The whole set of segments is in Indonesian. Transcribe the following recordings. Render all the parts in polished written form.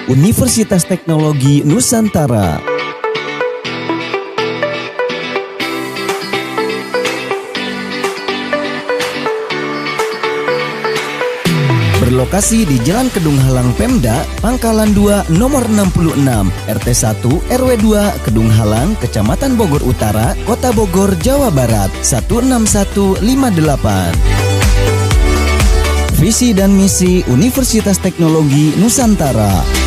Universitas Teknologi Nusantara. Berlokasi di Jalan Kedung Halang Pemda, Pangkalan 2 nomor 66, RT 1 RW 2 Kedung Halang, Kecamatan Bogor Utara, Kota Bogor, Jawa Barat 16158. Visi dan misi Universitas Teknologi Nusantara.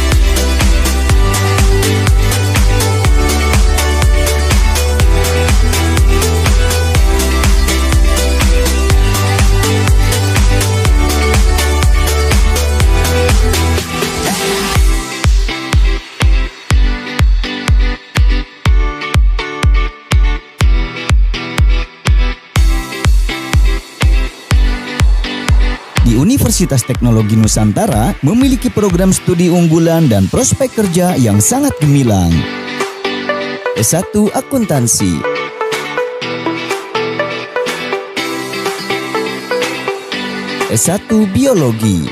Di Universitas Teknologi Nusantara memiliki program studi unggulan dan prospek kerja yang sangat gemilang. S1 Akuntansi, S1 Biologi,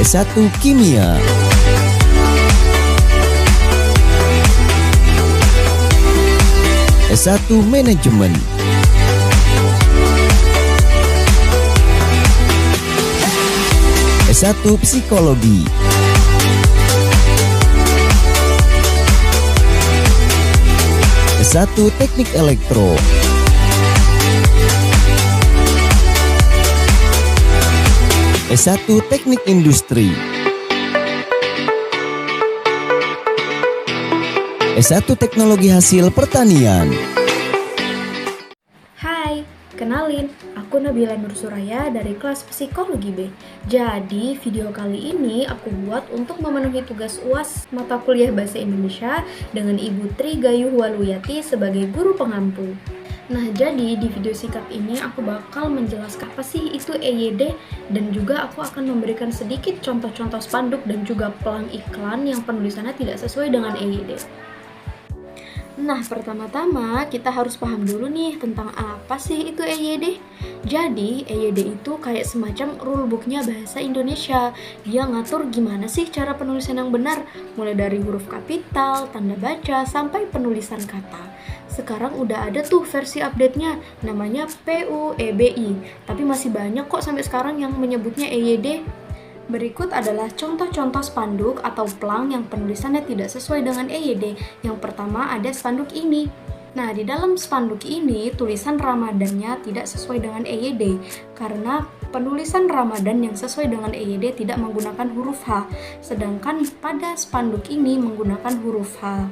S1 Kimia, S1 Manajemen, S1 Psikologi, S1 Teknik Elektro, S1 Teknik Industri, S1 Teknologi Hasil Pertanian. Hai, kenalin, aku Nabila Nur Suraya dari kelas Psikologi B. Jadi, video kali ini aku buat untuk memenuhi tugas UAS mata kuliah Bahasa Indonesia dengan Ibu Tri Gayuh Waluyati sebagai guru pengampu. Nah, jadi di video singkat ini aku bakal menjelaskan apa sih itu EYD dan juga aku akan memberikan sedikit contoh-contoh spanduk dan juga pelang iklan yang penulisannya tidak sesuai dengan EYD. Nah, pertama-tama kita harus paham dulu nih tentang apa sih itu EYD. Jadi, EYD itu kayak semacam rulebooknya bahasa Indonesia. Dia ngatur gimana sih cara penulisan yang benar, mulai dari huruf kapital, tanda baca, sampai penulisan kata. Sekarang udah ada tuh versi update-nya, namanya PUEBI. Tapi masih banyak kok sampai sekarang yang menyebutnya EYD. Berikut adalah contoh-contoh spanduk atau pelang yang penulisannya tidak sesuai dengan EYD. Yang pertama ada spanduk ini. Nah, di dalam spanduk ini tulisan Ramadannya tidak sesuai dengan EYD karena penulisan Ramadan yang sesuai dengan EYD tidak menggunakan huruf H, sedangkan pada spanduk ini menggunakan huruf H.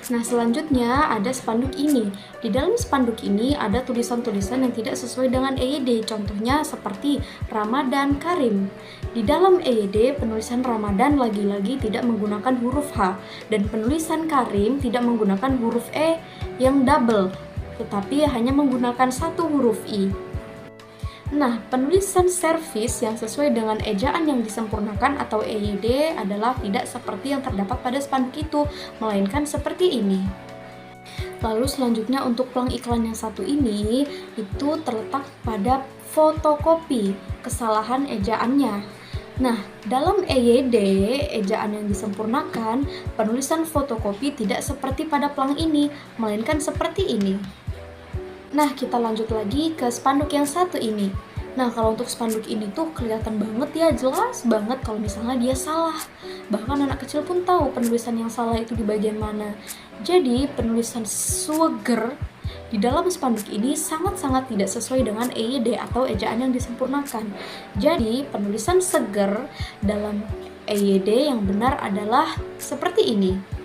Nah, selanjutnya ada spanduk ini. Di dalam spanduk ini ada tulisan-tulisan yang tidak sesuai dengan EYD. Contohnya seperti Ramadan Karim. Di dalam EYD, penulisan Ramadan lagi-lagi tidak menggunakan huruf H dan penulisan Karim tidak menggunakan huruf E yang double, tetapi hanya menggunakan satu huruf I. Nah, penulisan servis yang sesuai dengan ejaan yang disempurnakan atau EYD adalah tidak seperti yang terdapat pada spanduk itu, melainkan seperti ini. Lalu selanjutnya untuk pelang iklan yang satu ini, itu terletak pada fotokopi, kesalahan ejaannya. Nah, dalam EYD, ejaan yang disempurnakan, penulisan fotokopi tidak seperti pada pelang ini, melainkan seperti ini. Nah, kita lanjut lagi ke spanduk yang satu ini. Nah, kalau untuk spanduk ini tuh kelihatan banget ya, jelas banget kalau misalnya dia salah. Bahkan anak kecil pun tahu penulisan yang salah itu di bagian mana. Jadi, penulisan Suger di dalam spanduk ini sangat-sangat tidak sesuai dengan EYD atau ejaan yang disempurnakan. Jadi, penulisan seger dalam EYD yang benar adalah seperti ini.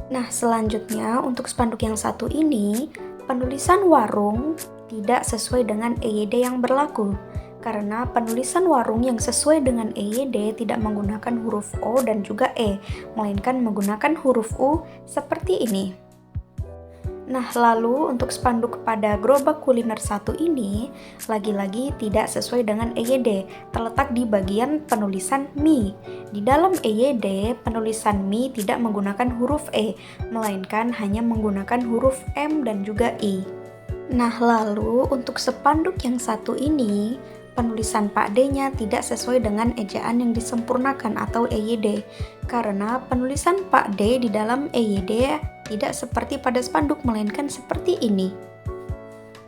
Nah, selanjutnya untuk spanduk yang satu ini, penulisan warung tidak sesuai dengan EYD yang berlaku. Karena penulisan warung yang sesuai dengan EYD tidak menggunakan huruf O dan juga E, melainkan menggunakan huruf U seperti ini. Nah, lalu untuk spanduk pada gerobak kuliner satu ini, lagi-lagi tidak sesuai dengan EYD, terletak di bagian penulisan mie. Di dalam EYD, penulisan mie tidak menggunakan huruf E, melainkan hanya menggunakan huruf M dan juga I. Nah, lalu untuk spanduk yang satu ini, penulisan Pak D-nya tidak sesuai dengan ejaan yang disempurnakan atau EYD, karena penulisan Pak D di dalam EYD tidak seperti pada spanduk, melainkan seperti ini.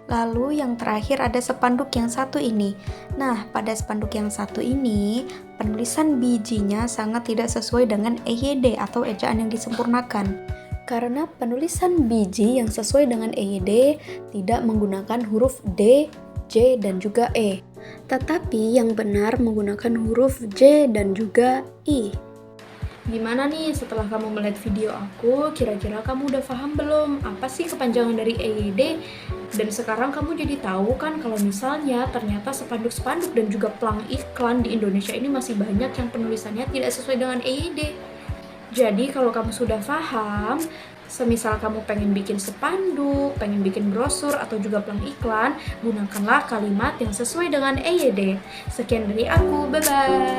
Lalu yang terakhir ada spanduk yang satu ini. Nah, pada spanduk yang satu ini, penulisan bijinya sangat tidak sesuai dengan EYD atau ejaan yang disempurnakan. Karena penulisan biji yang sesuai dengan EYD tidak menggunakan huruf D, J, dan juga E. Tetapi yang benar menggunakan huruf J dan juga I. Gimana nih setelah kamu melihat video aku, kira-kira kamu udah paham belum apa sih kepanjangan dari EYD? Dan sekarang kamu jadi tahu kan kalau misalnya ternyata spanduk-spanduk dan juga pelang iklan di Indonesia ini masih banyak yang penulisannya tidak sesuai dengan EYD. Jadi kalau kamu sudah paham, semisal kamu pengen bikin spanduk, pengen bikin brosur atau juga pelang iklan, gunakanlah kalimat yang sesuai dengan EYD. Sekian dari aku, bye-bye!